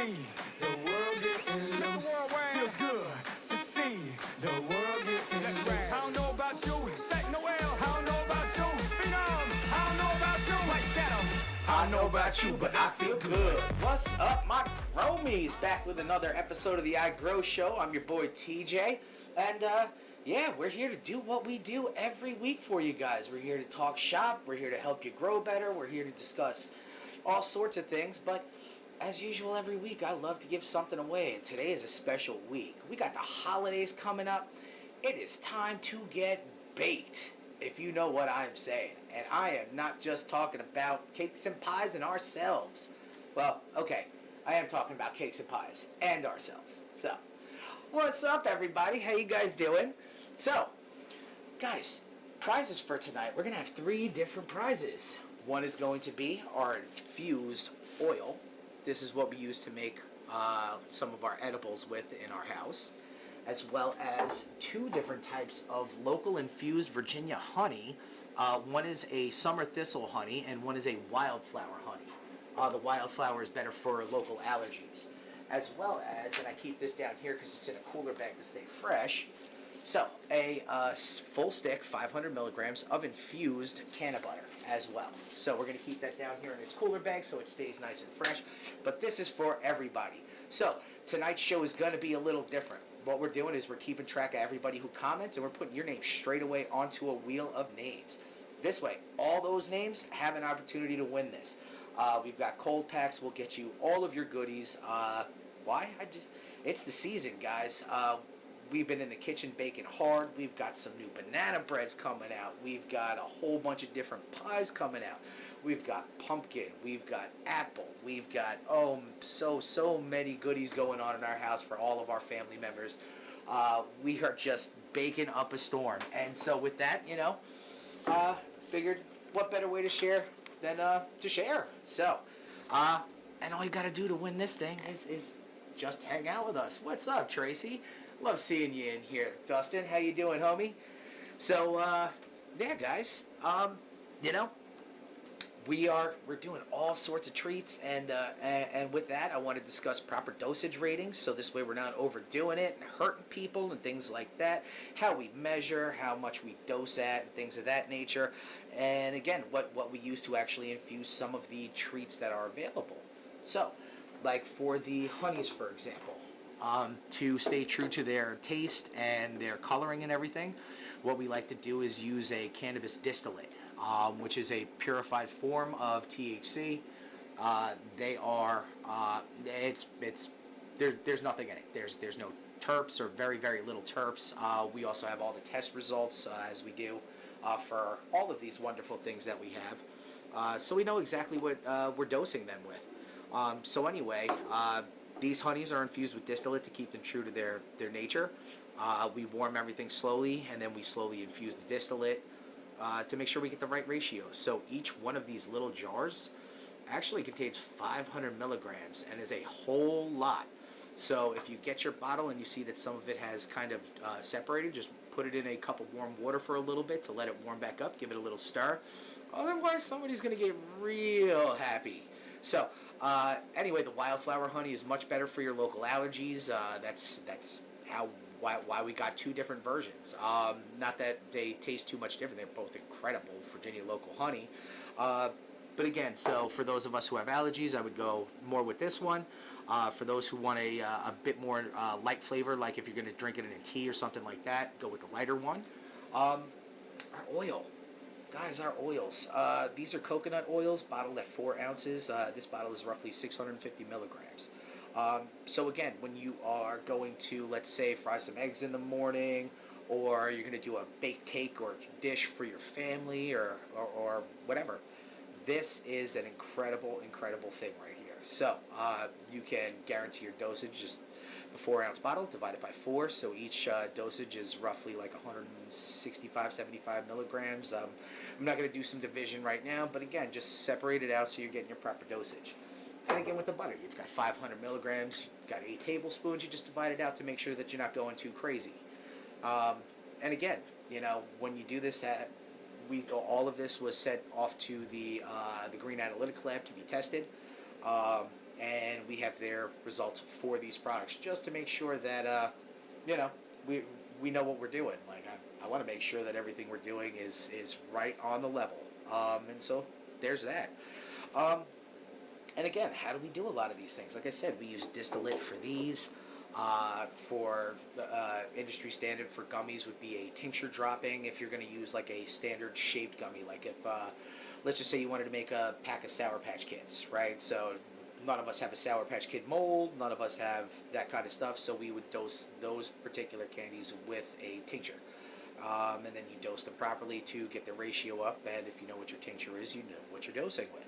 see the world getting loose. Feels good to see the world getting loose. I don't know about you, Sack Noel. I don't know about you, Phenom. I don't know about you, White Shadow. I don't know about you, but I feel good. What's up, my Chromies? Back with another episode of the iGrow Show. I'm your boy TJ, and yeah, we're here to do what we do every week for you guys. We're here to talk shop. We're here to help you grow better. We're here to discuss all sorts of things, but as usual every week, I love to give something away, and today is a special week. We got the holidays coming up. It is time to get baked, if you know what I'm saying. And I am not just talking about cakes and pies and ourselves. Well, okay, I am talking about cakes and pies and ourselves. So, what's up, everybody? How you guys doing? So, guys, prizes for tonight. We're going to have 3 different prizes. One is going to be our infused oil. This is what we use to make some of our edibles with in our house, as well as 2 different types of local infused Virginia honey. One is a summer thistle honey, and one is a wildflower honey. The wildflower is better for local allergies, as well as, and I keep this down here because it's in a cooler bag to stay fresh, so a full stick, 500 milligrams of infused canna butter as well. So we're going to keep that down here in its cooler bag so it stays nice and fresh. But this is for everybody. So tonight's show is going to be a little different. What we're doing is we're keeping track of everybody who comments, and we're putting your name straight away onto a wheel of names. This way, all those names have an opportunity to win this. We've got cold packs. We'll get you all of your goodies. Why? It's the season, guys. We've been in the kitchen baking hard. We've got some new banana breads coming out. We've got a whole bunch of different pies coming out. We've got pumpkin. We've got apple. We've got, so many goodies going on in our house for all of our family members. We are just baking up a storm. And so with that, figured what better way to share than to share. So, and all you got to do to win this thing is just hang out with us. What's up, Tracy? Love seeing you in here. Dustin, how you doing, homie? So, yeah, guys, we're doing all sorts of treats, and with that, I want to discuss proper dosage ratings, so this way we're not overdoing it and hurting people and things like that. How we measure, how much we dose at, and things of that nature. And again, what we use to actually infuse some of the treats that are available. So, like for the honeys, for example. To stay true to their taste and their coloring and everything, what we like to do is use a cannabis distillate, which is a purified form of THC. They are, there's nothing in it. There's no terps or very, very little terps. We also have all the test results, as we do for all of these wonderful things that we have. So we know exactly what we're dosing them with. So anyway, these honeys are infused with distillate to keep them true to their nature. We warm everything slowly, and then we slowly infuse the distillate to make sure we get the right ratio. So each one of these little jars actually contains 500 milligrams and is a whole lot. So if you get your bottle and you see that some of it has kind of separated, just put it in a cup of warm water for a little bit to let it warm back up. Give it a little stir. Otherwise, somebody's going to get real happy. So, anyway, the wildflower honey is much better for your local allergies. That's why we got 2 different versions. Not that they taste too much different. They're both incredible Virginia local honey. But again, so for those of us who have allergies, I would go more with this one. For those who want a bit more light flavor, like if you're going to drink it in a tea or something like that, go with the lighter one. Our oil. Guys, our oils. These are coconut oils bottled at 4 ounces. This bottle is roughly 650 milligrams. So again, when you are going to, let's say, fry some eggs in the morning, or you're going to do a baked cake or dish for your family or whatever, this is an incredible thing right here. So you can guarantee your dosage, just the 4 ounce bottle divided by 4, so each dosage is roughly like 165-75 milligrams. I'm not going to do some division right now, but again, just separate it out so you're getting your proper dosage. And again, with the butter, you've got 500 milligrams, you've got 8 tablespoons. You just divide it out to make sure that you're not going too crazy. And again, when you do this, all of this was sent off to the Green Analytics Lab to be tested. and we have their results for these products, just to make sure that you know, we know what we're doing. Like I want to make sure that everything we're doing is right on the level. And so there's that. Um, and again, how do we do a lot of these things? Like I said, we use distillate for these. For industry standard for gummies would be a tincture dropping. If you're going to use like a standard shaped gummy, like if let's just say you wanted to make a pack of Sour Patch Kids, right? So none of us have a Sour Patch Kid mold, none of us have that kind of stuff, so we would dose those particular candies with a tincture. And then you dose them properly to get the ratio up, and if you know what your tincture is, you know what you're dosing with.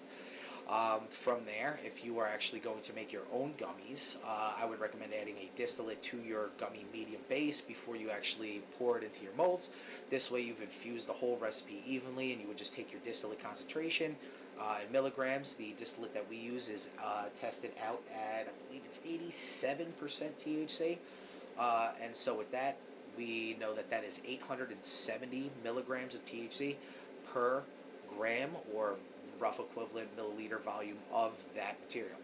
From there, if you are actually going to make your own gummies, I would recommend adding a distillate to your gummy medium base before you actually pour it into your molds. This way you've infused the whole recipe evenly, and you would just take your distillate concentration in milligrams. The distillate that we use is tested out at, I believe it's 87% THC. And so with that, we know that that is 870 milligrams of THC per gram, or rough equivalent milliliter volume of that material.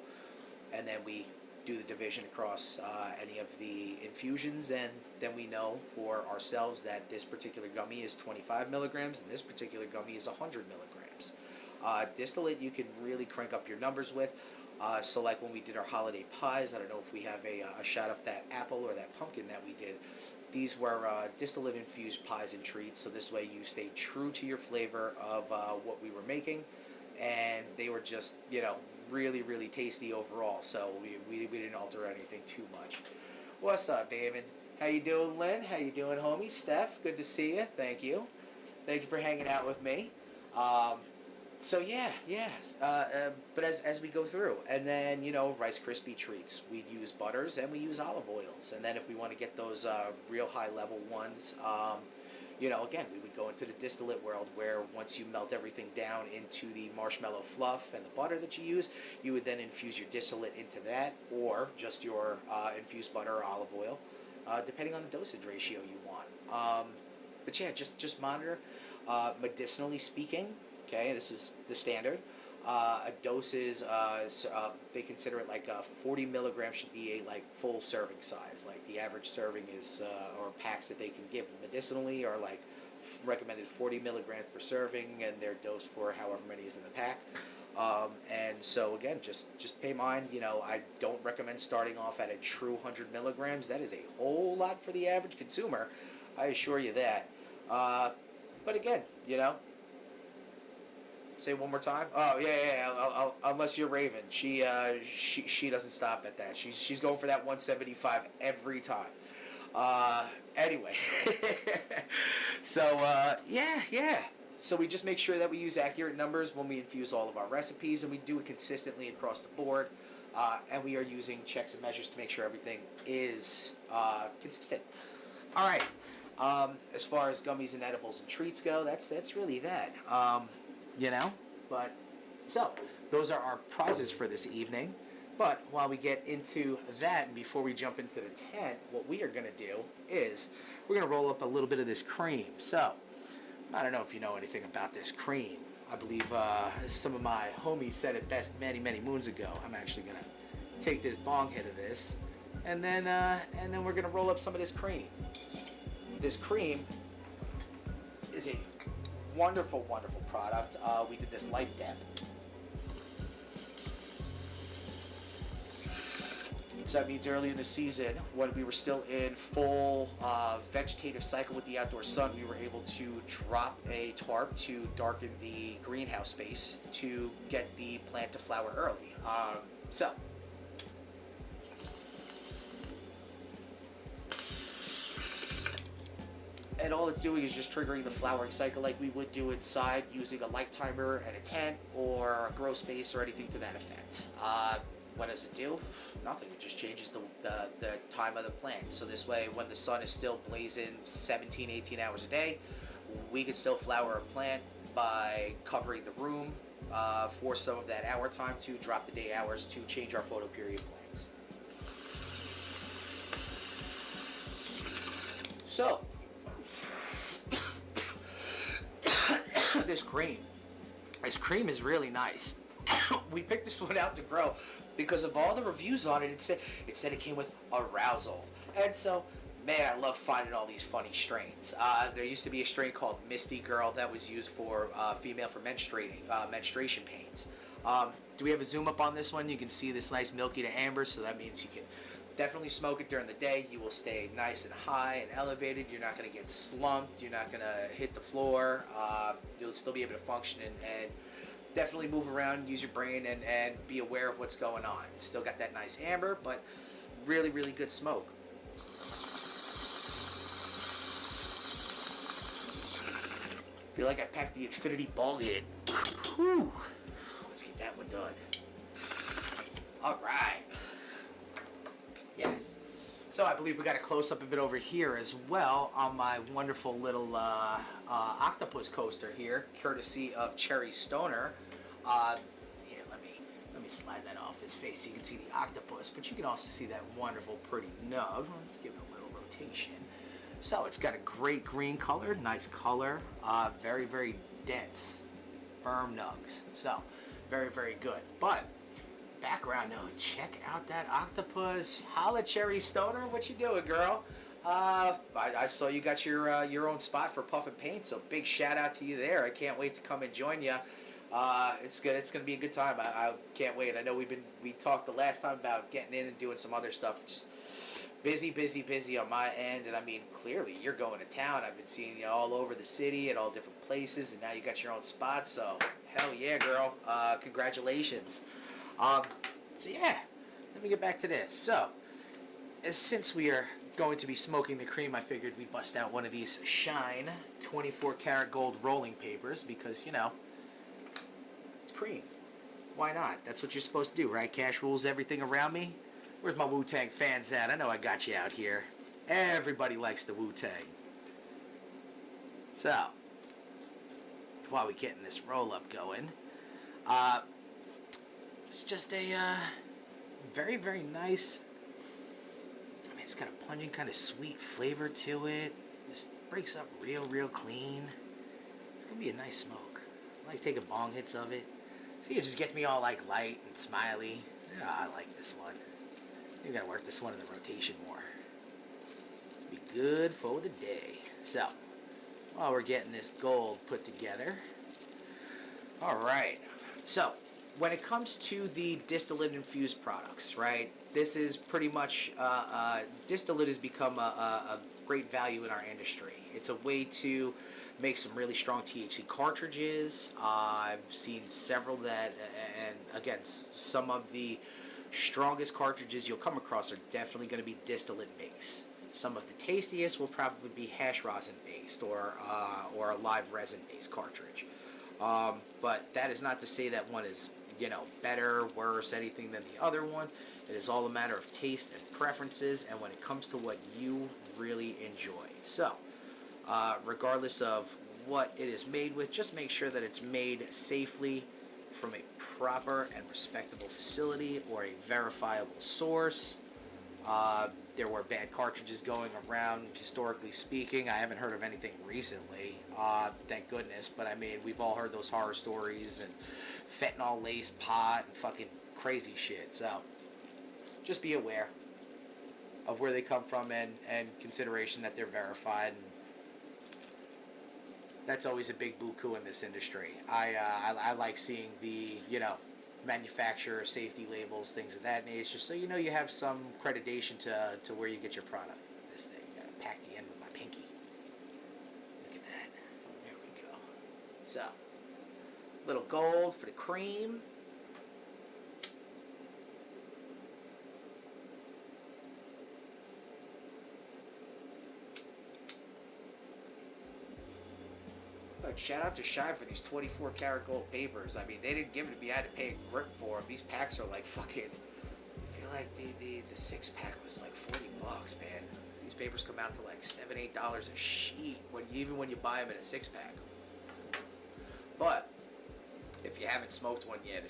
And then we do the division across any of the infusions, and then we know for ourselves that this particular gummy is 25 milligrams and this particular gummy is 100 milligrams. Distillate you can really crank up your numbers with. So like when we did our holiday pies, I don't know if we have a shot of that apple or that pumpkin that we did. These were distillate infused pies and treats, so this way you stayed true to your flavor of what we were making, and they were just, you know, really, really tasty overall, so we didn't alter anything too much. What's up, David? How you doing, Lynn? How you doing, homie? Steph, good to see you. Thank you. Thank you for hanging out with me. So but as we go through, and then, you know, Rice Krispie treats, we'd use butters and we use olive oils, and then if we want to get those real high level ones, you know, again, we would go into the distillate world, where once you melt everything down into the marshmallow fluff and the butter that you use, you would then infuse your distillate into that, or just your infused butter or olive oil, depending on the dosage ratio you want. But yeah, just monitor. Medicinally speaking, okay, this is the standard. A dose is, they consider it like 40 milligrams should be a like full serving size. Like the average serving is, or packs that they can give medicinally are like recommended 40 milligrams per serving, and they're dosed for however many is in the pack. And so again, just pay mind, you know, I don't recommend starting off at a true 100 milligrams. That is a whole lot for the average consumer, I assure you that. But again, you know, say one more time. Oh yeah. I'll, unless you're Raven, she doesn't stop at that. She's going for that 175 every time. Anyway, so yeah. So we just make sure that we use accurate numbers when we infuse all of our recipes, and we do it consistently across the board. And we are using checks and measures to make sure everything is consistent. All right. As far as gummies and edibles and treats go, that's really that. You know, but so those are our prizes for this evening. But while we get into that, and before we jump into the tent, what we are going to do is we're going to roll up a little bit of this cream. So I don't know if you know anything about this cream. I believe some of my homies said it best many moons ago. I'm actually going to take this bong hit of this, and then we're going to roll up some of this cream. This cream is a wonderful product. We did this light dep. So that means early in the season, when we were still in full vegetative cycle with the outdoor sun, we were able to drop a tarp to darken the greenhouse space to get the plant to flower early. And all it's doing is just triggering the flowering cycle like we would do inside using a light timer and a tent or a grow space or anything to that effect. What does it do? Nothing. It just changes the time of the plant. So this way, when the sun is still blazing 17, 18 hours a day, we can still flower a plant by covering the room for some of that hour time to drop the day hours to change our photoperiod plants. So, this cream is really nice. We picked this one out to grow because of all the reviews on it. It said it came with arousal, and so man, I love finding all these funny strains. There used to be a strain called Misty Girl that was used for female for menstruation pains. Do we have a zoom up on this one? You can see this nice milky to amber, so that means you can definitely smoke it during the day. You will stay nice and high and elevated. You're not going to get slumped. You're not going to hit the floor. You'll still be able to function and definitely move around, use your brain, and be aware of what's going on. Still got that nice amber, but really, really good smoke. Feel like I packed the Infinity Ball hit. Whew. Let's get that one done. All right. Yes. So I believe we got a close-up of it over here as well on my wonderful little octopus coaster here, courtesy of Cherry Stoner. Here, let me slide that off his face so you can see the octopus, but you can also see that wonderful, pretty nub. Let's give it a little rotation. So it's got a great green color, nice color, very, very dense, firm nugs. So very, very good. But background note, check out that octopus. Holla, Cherry Stoner, what you doing, girl? I saw you got your own spot for puff and paint, so big shout out to you there. I can't wait to come and join you. It's gonna be a good time. I can't wait. I know we talked the last time about getting in and doing some other stuff. Just busy on my end, and I mean, clearly you're going to town. I've been seeing you all over the city at all different places, and now you got your own spot, so hell yeah, girl. Congratulations. So yeah, let me get back to this. So, since we are going to be smoking the cream, I figured we'd bust out one of these Shine 24 karat gold rolling papers because, you know, it's cream. Why not? That's what you're supposed to do, right? Cash rules everything around me. Where's my Wu-Tang fans at? I know I got you out here. Everybody likes the Wu-Tang. So, while we're getting this roll-up going, it's just a very, very nice, I mean, it's got a pungent kind of sweet flavor to it. Just breaks up real clean. It's going to be a nice smoke. I like taking bong hits of it. See, it just gets me all like light and smiley. Yeah, I like this one. You gotta work this one in the rotation more. Be good for the day. So, while we're getting this gold put together. Alright. So, when it comes to the distillate infused products, right? This is pretty much, distillate has become a great value in our industry. It's a way to make some really strong THC cartridges. I've seen several that, and again, some of the strongest cartridges you'll come across are definitely going to be distillate based. Some of the tastiest will probably be hash rosin based or a live resin based cartridge. But that is not to say that one is, you know, better, worse, anything than the other one. It is all a matter of taste and preferences, and when it comes to what you really enjoy. So, regardless of what it is made with, just make sure that it's made safely from a proper and respectable facility or a verifiable source. There were bad cartridges going around, historically speaking. I haven't heard of anything recently, thank goodness, but I mean, we've all heard those horror stories and fentanyl-laced pot and fucking crazy shit, so just be aware of where they come from and consideration that they're verified. And that's always a big buku in this industry. I like seeing the, you know, manufacturer safety labels, things of that nature, so you know you have some accreditation to where you get your product. This thing, gotta pack the end with my pinky. Look at that. There we go. So, little gold for the cream. But shout out to Shy for these 24 karat gold papers. I mean, they didn't give it to me. I had to pay a grip for them. These packs are like fucking, I feel like the 6-pack was like $40, man. These papers come out to like $7, $8 a sheet, even when you buy them in a 6-pack. But if you haven't smoked one yet,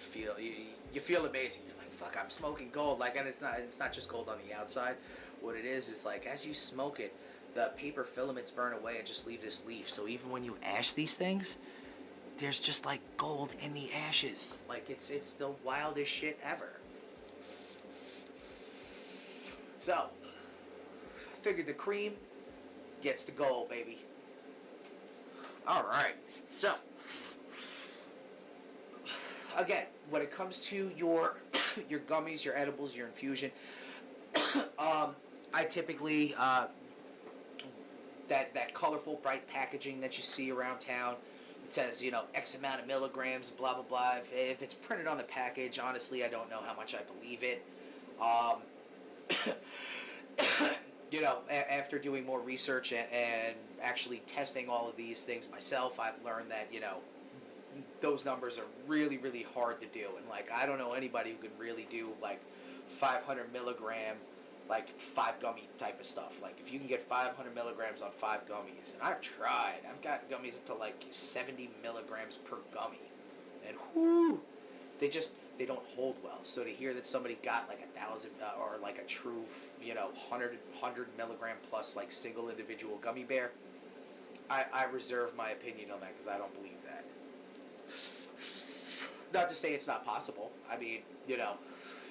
you feel amazing. You're like, fuck, I'm smoking gold. Like, and it's not just gold on the outside. What it is like as you smoke it, the paper filaments burn away and just leave this leaf. So even when you ash these things, there's just like gold in the ashes. Like it's the wildest shit ever. So, I figured the cream gets the gold, baby. All right. So, again, when it comes to your your gummies, your edibles, your infusion, I typically that colorful, bright packaging that you see around town. It says, X amount of milligrams, blah blah blah. If it's printed on the package, honestly, I don't know how much I believe it. After doing more research and actually testing all of these things myself, I've learned that those numbers are really, really hard to do. And like, I don't know anybody who can really do like 500 milligram, like 5 gummy type of stuff. Like if you can get 500 milligrams on 5 gummies, and I've tried, I've got gummies up to like 70 milligrams per gummy, and whoo, they don't hold well. So to hear that somebody got like 1,000 or like a true 100 milligram plus like single individual gummy bear, I reserve my opinion on that because I don't believe that. Not to say it's not possible. I mean,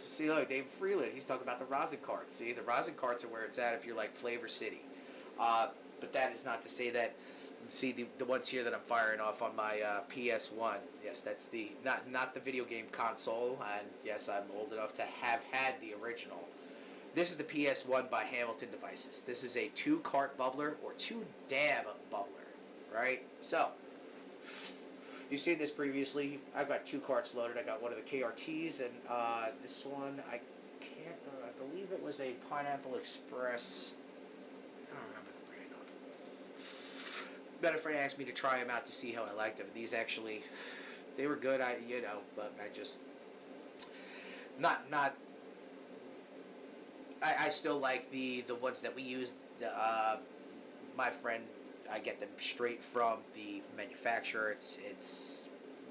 see, look, David Freeland, he's talking about the rosin carts. See, the rosin carts are where it's at if you're like Flavor City. But that is not to say that. See, the ones here that I'm firing off on my PS1. Yes, that's the not the video game console. And yes, I'm old enough to have had the original. This is the PS1 by Hamilton Devices. This is a 2-cart bubbler or 2-dab bubbler, right? So, you've seen this previously. I've got 2 carts loaded. I got one of the KRTs, and this one, I believe it was a Pineapple Express. I don't remember the brand on it. Better friend asked me to try them out to see how I liked them. These actually, they were good. But I just I still like the ones that we use. My friend, I get them straight from the manufacturer. It's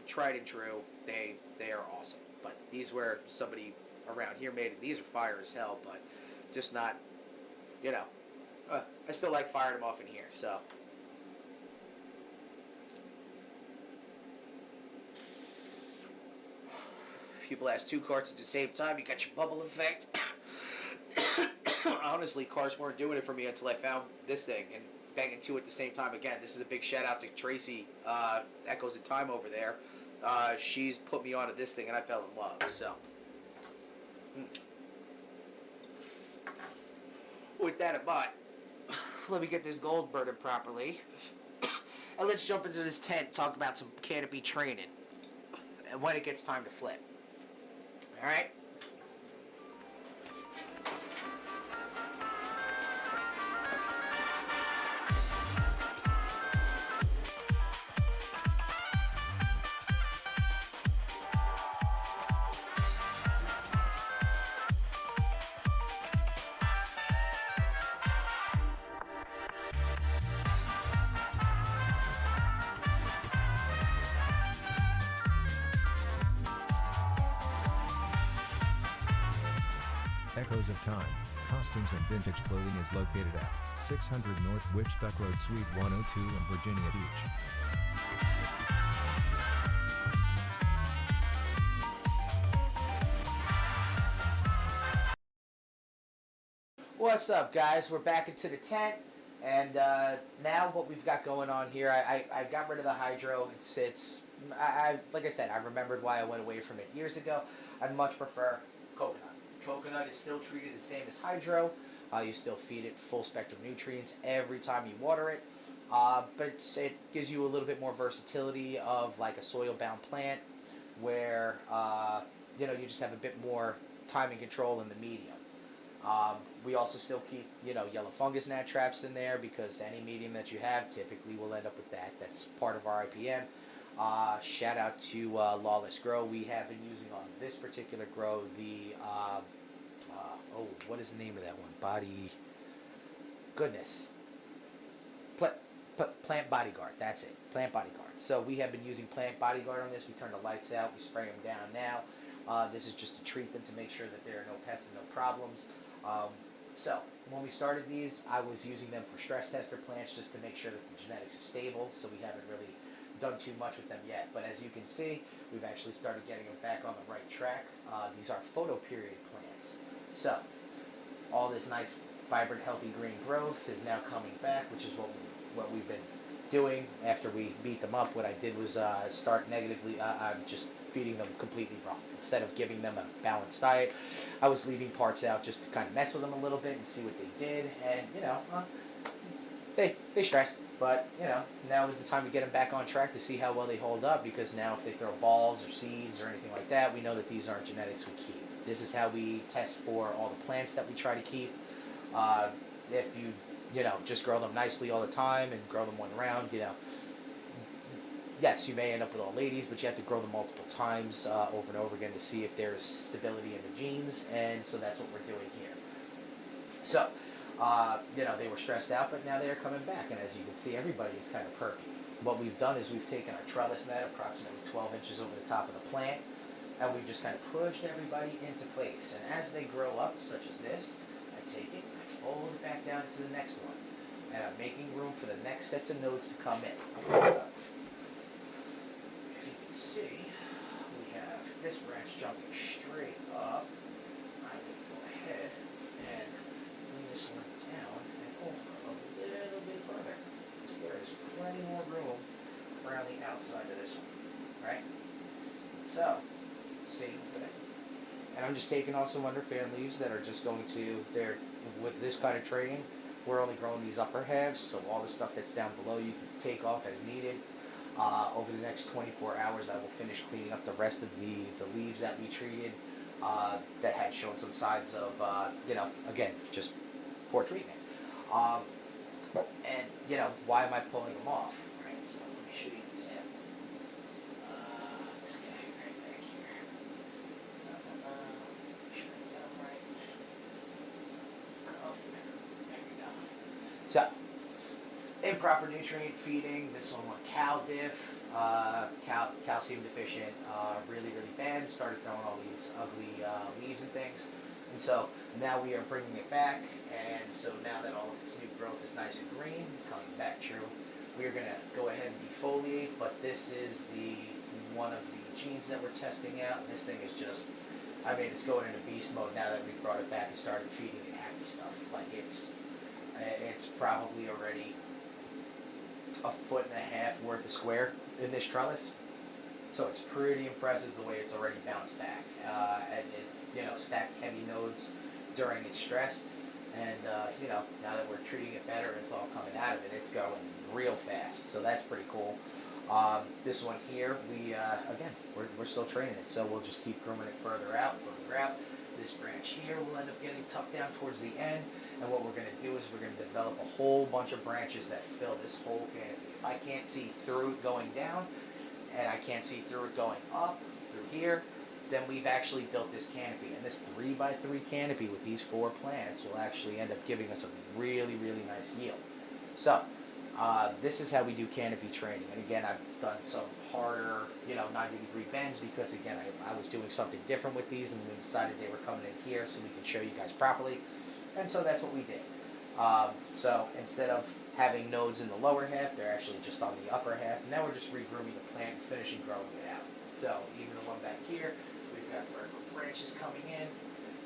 tried and true. They are awesome. But these were somebody around here made it. These are fire as hell, but just not, I still like firing them off in here. So. People ask 2 carts at the same time. You got your bubble effect. Honestly, cars weren't doing it for me until I found this thing and banging 2 at the same time. Again, this is a big shout out to Tracy, Echoes in Time over there. She's put me onto this thing and I fell in love. So, with that in mind, let me get this gold burning properly. And let's jump into this tent and talk about some canopy training and when it gets time to flip. Alright? Echoes of Time, Costumes and Vintage Clothing is located at 600 North Witch Duck Road, Suite 102 in Virginia Beach. What's up, guys? We're back into the tent, and now what we've got going on here, I got rid of the hydro. It's like I said, I remembered why I went away from it years ago. I much prefer coconut. Coconut is still treated the same as hydro. You still feed it full spectrum nutrients every time you water it, but it gives you a little bit more versatility of like a soil-bound plant, where you just have a bit more time and control in the medium. We also still keep yellow fungus gnat traps in there because any medium that you have typically will end up with that. That's part of our IPM. Shout out to Lawless Grow. We have been using on this particular grow the what is the name of that one? Plant Bodyguard. That's it. Plant Bodyguard. So we have been using Plant Bodyguard on this. We turn the lights out. We spray them down now. This is just to treat them to make sure that there are no pests and no problems. So when we started these, I was using them for stress tester plants just to make sure that the genetics are stable. So we haven't really done too much with them yet. But as you can see, we've actually started getting them back on the right track. These are photoperiod plants. So all this nice, vibrant, healthy green growth is now coming back, which is what we've been doing after we beat them up. What I did was start negatively. I'm just feeding them completely wrong. Instead of giving them a balanced diet, I was leaving parts out just to kind of mess with them a little bit and see what they did. And they stressed, but now is the time to get them back on track to see how well they hold up. Because now if they throw balls or seeds or anything like that, we know that these aren't genetics we keep. This is how we test for all the plants that we try to keep. If you just grow them nicely all the time and grow them one round, yes, you may end up with all ladies, but you have to grow them multiple times over and over again to see if there's stability in the genes, and so that's what we're doing here. So, they were stressed out, but now they're coming back, and as you can see, everybody is kind of perky. What we've done is we've taken our trellis net approximately 12 inches over the top of the plant, and we've just kind of pushed everybody into place. And as they grow up, such as this, I take it, I fold it back down into the next one, and I'm making room for the next sets of nodes to come in. If you can see, we have this branch jumping straight up. I will go ahead and bring this one down and over a little bit further, because there is plenty more room around the outside of this one, right? So, see, and I'm just taking off some underfan leaves that are just going to, with this kind of training, we're only growing these upper halves, so all the stuff that's down below you can take off as needed. Over the next 24 hours, I will finish cleaning up the rest of the leaves that we treated that had shown some signs of, again, just poor treatment. And, why am I pulling them off? Right, so let me show you an example. This guy right back here. Should I get him right? Oh, there we go. So, improper nutrient feeding. This one went cal diff, calcium deficient, really, really bad. Started throwing all these ugly leaves and things. And so now we are bringing it back. And so now that all of its new growth is nice and green, coming back true, we are going to go ahead and defoliate. But this is one of the genes that we're testing out. And this thing is just, it's going into beast mode now that we've brought it back and started feeding it happy stuff. Like it's probably already a 1.5 foot worth of square in this trellis, so it's pretty impressive the way it's already bounced back. And it, stacked heavy nodes during its stress, and now that we're treating it better, it's all coming out of it. It's going real fast, so that's pretty cool. This one here, we're still training it, so we'll just keep grooming it further out. This branch here will end up getting tucked down towards the end, and what we're going to do is we're going to develop a whole bunch of branches that fill this whole canopy. If I can't see through it going down, and I can't see through it going up, through here, then we've actually built this canopy. And this 3x3 canopy with these 4 plants will actually end up giving us a really, really nice yield. So, this is how we do canopy training. And again, I've done some harder, 90-degree bends because, again, I was doing something different with these, and we decided they were coming in here so we could show you guys properly. And so that's what we did. So instead of having nodes in the lower half, they're actually just on the upper half. And now we're just regrooming the plant and finishing growing it out. So even the one back here, we've got vertical branches coming in.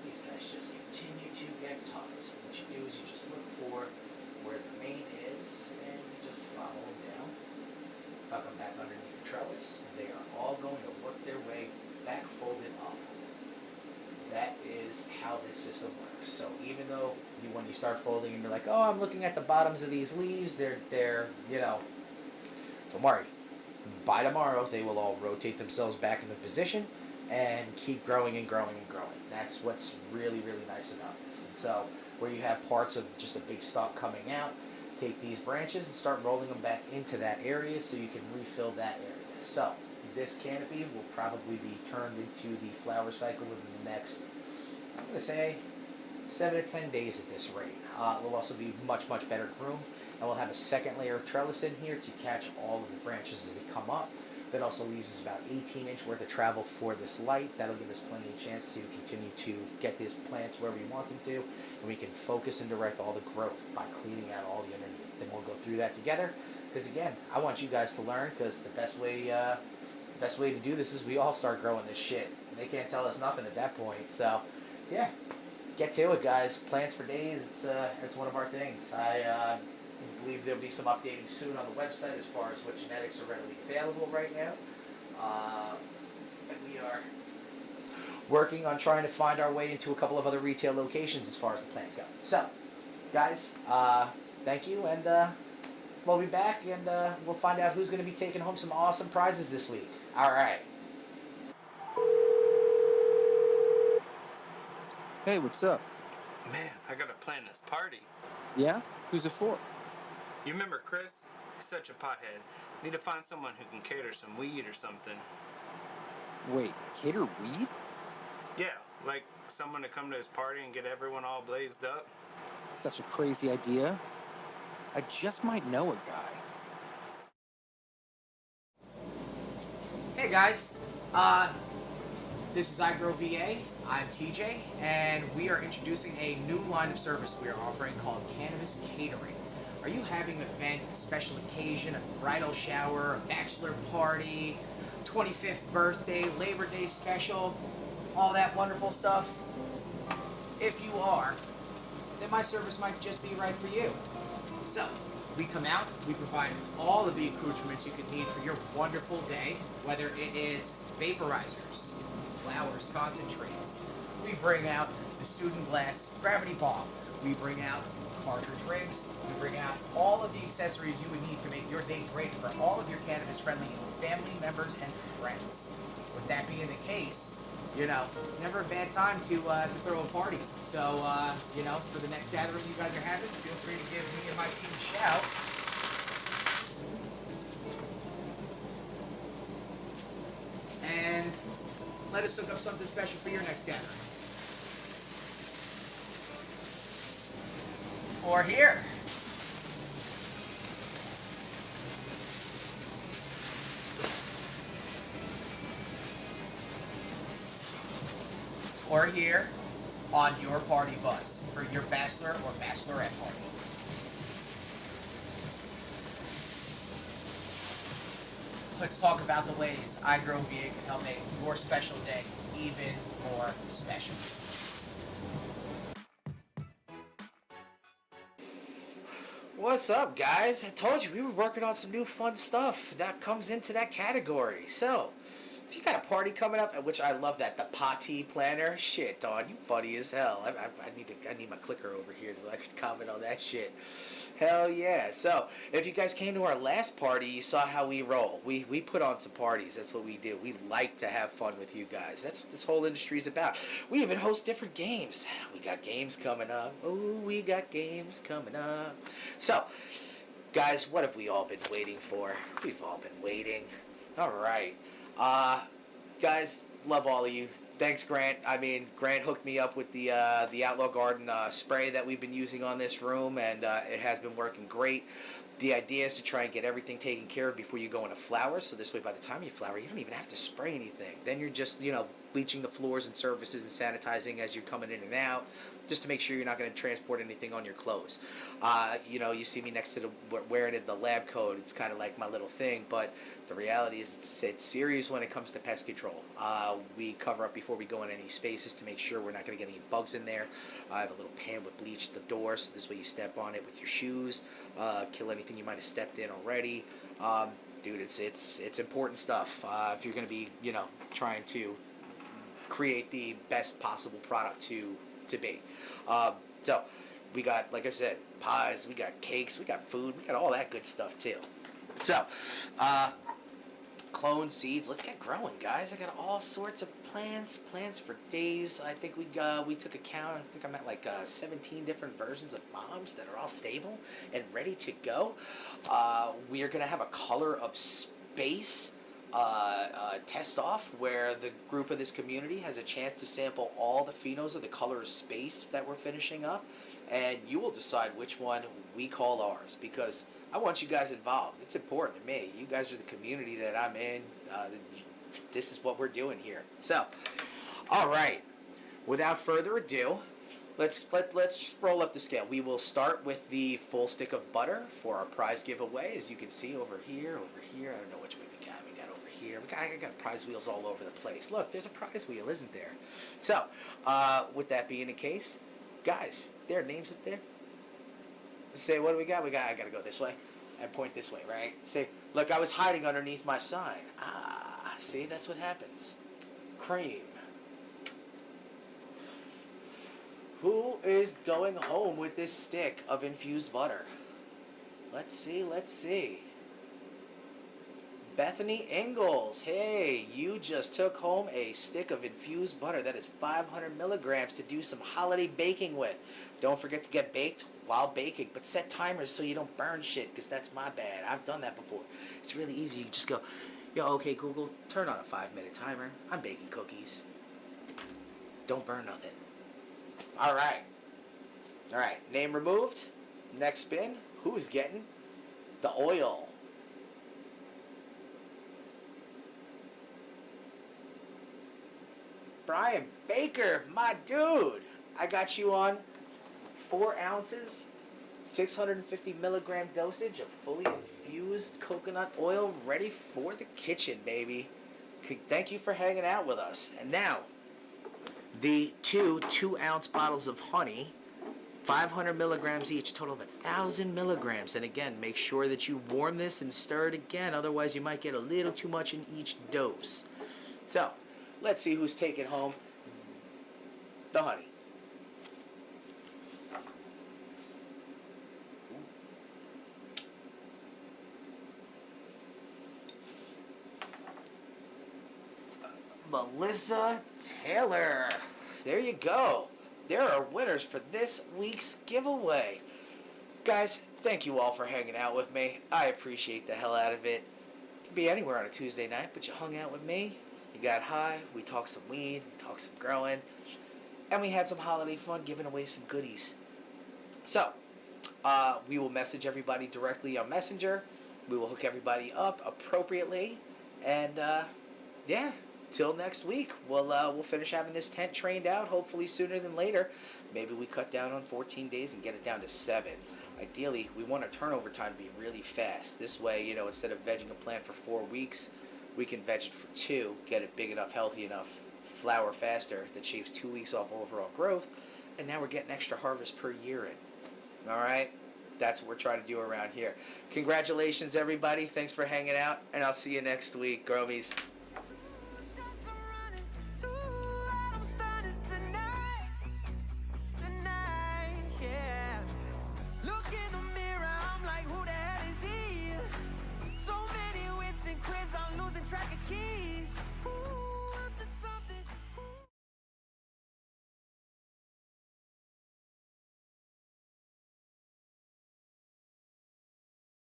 These guys just continue to get tucked. So what you do is you just look for where the main is, and you just follow them down. Tuck them back underneath the trellis. They are all going to work their way back folded up. That is how this system works. So even though when you start folding and you're like, oh, I'm looking at the bottoms of these leaves, they're don't worry. By tomorrow, they will all rotate themselves back into position and keep growing and growing and growing. That's what's really, really nice about this. And so where you have parts of just a big stalk coming out, take these branches and start rolling them back into that area so you can refill that area. So this canopy will probably be turned into the flower cycle within the next, I'm going to say, 7 to 10 days at this rate. It will also be much, much better groomed, and we'll have a second layer of trellis in here to catch all of the branches as they come up. That also leaves us about 18-inch worth of travel for this light. That'll give us plenty of chance to continue to get these plants where we want them to, and we can focus and direct all the growth by cleaning out all the underneath. And we'll go through that together, because again, I want you guys to learn, because the best way to do this is we all start growing this shit. They can't tell us nothing at that point. So, yeah, get to it, guys. Plants for days. It's one of our things. I believe there'll be some updating soon on the website as far as what genetics are readily available right now. And we are working on trying to find our way into a couple of other retail locations as far as the plants go. So, guys, thank you, and we'll be back, and we'll find out who's going to be taking home some awesome prizes this week. All right. Hey, what's up? Man, I gotta plan this party. Yeah? Who's it for? You remember Chris? He's such a pothead. Need to find someone who can cater some weed or something. Wait, cater weed? Yeah, like someone to come to his party and get everyone all blazed up. Such a crazy idea. I just might know a guy. Hey guys, this is iGrow VA. I'm TJ, and we are introducing a new line of service we are offering called Cannabis Catering. Are you having an event, a special occasion, a bridal shower, a bachelor party, 25th birthday, Labor Day special, all that wonderful stuff? If you are, then my service might just be right for you. So, we come out, we provide all of the accoutrements you could need for your wonderful day, whether it is vaporizers, flowers, concentrates. We bring out the student glass gravity bomb. We bring out cartridge rigs. We bring out all of the accessories you would need to make your day great for all of your cannabis-friendly family members and friends. With that being the case, you know, it's never a bad time to throw a party. So, you know, for the next gathering you guys are having, feel free to give me and my team a shout. And let us hook up something special for your next gathering. Or here. Or here on your party bus for your bachelor or bachelorette party. Let's talk about the ways iGrow VA can help make your special day even more special. What's up, guys? I told you we were working on some new fun stuff that comes into that category. So, if you got a party coming up, which I love that, the party planner, shit, dog, you funny as hell. I need my clicker over here so I can comment on that shit. Hell yeah. So, if you guys came to our last party, you saw how we roll. We put on some parties. That's what we do. We like to have fun with you guys. That's what this whole industry is about. We even host different games. We got games coming up. Ooh, we got games coming up. So, guys, what have we all been waiting for? We've all been waiting. All right. Guys, love all of you. Thanks, Grant. I mean, Grant hooked me up with the Outlaw Garden spray that we've been using on this room, and it has been working great. The idea is to try and get everything taken care of before you go into flowers, so this way by the time you flower, you don't even have to spray anything. Then you're just, you know, bleaching the floors and surfaces and sanitizing as you're coming in and out, just to make sure you're not going to transport anything on your clothes. You know, you see me next to wearing the lab coat. It's kind of like my little thing, but the reality is it's serious when it comes to pest control. We cover up before we go in any spaces to make sure we're not going to get any bugs in there. I have a little pan with bleach at the door, so this way you step on it with your shoes, kill anything you might have stepped in already. Dude, it's important stuff if you're going to be, you know, trying to create the best possible product to be. So we got, like I said, pies, we got cakes, we got food, we got all that good stuff too. So, clone seeds, let's get growing, guys. I got all sorts of plans for days. I think we took a count. I think I'm at like 17 different versions of bombs that are all stable and ready to go. We are gonna have a color of space test off where the group of this community has a chance to sample all the phenos of the color of space that we're finishing up, and you will decide which one we call ours, because I want you guys involved. It's important to me. You guys are the community that I'm in. This is what we're doing here. So, all right. Without further ado, let's roll up the scale. We will start with the full stick of butter for our prize giveaway. As you can see over here. I don't know which way we got. We got over here. I got prize wheels all over the place. Look, there's a prize wheel, isn't there? So, with that being the case, guys, there are names up there. Say, what do we got? I gotta go this way. And point this way, right? Say, look, I was hiding underneath my sign. Ah, see, that's what happens. Cream. Who is going home with this stick of infused butter? Let's see. Bethany Ingalls. Hey, you just took home a stick of infused butter. That is 500 milligrams to do some holiday baking with. Don't forget to get baked while baking, but set timers so you don't burn shit, because that's my bad. I've done that before. It's really easy. You just go, yo, okay, Google, turn on a 5-minute timer. I'm baking cookies. Don't burn nothing. All right, name removed. Next spin. Who's getting the oil? Brian Baker, my dude. I got you on 4 ounces, 650 milligram dosage of fully infused coconut oil, ready for the kitchen, baby. Thank you for hanging out with us. And now, the 2-ounce bottles of honey, 500 milligrams each, total of 1,000 milligrams. And again, make sure that you warm this and stir it again, otherwise you might get a little too much in each dose. So, let's see who's taking home the honey. Melissa Taylor. There you go. There are winners for this week's giveaway. Guys, thank you all for hanging out with me. I appreciate the hell out of it. Could be anywhere on a Tuesday night, but you hung out with me. You got high. We talked some weed. We talked some growing. And we had some holiday fun giving away some goodies. So, we will message everybody directly on Messenger. We will hook everybody up appropriately. And, yeah. Till next week, we'll finish having this tent trained out, hopefully sooner than later. Maybe we cut down on 14 days and get it down to 7. Ideally, we want our turnover time to be really fast. This way, instead of vegging a plant for 4 weeks, we can veg it for 2, get it big enough, healthy enough, flower faster, that shaves 2 weeks off overall growth, and now we're getting extra harvest per year in. All right? That's what we're trying to do around here. Congratulations, everybody. Thanks for hanging out, and I'll see you next week, Gromies.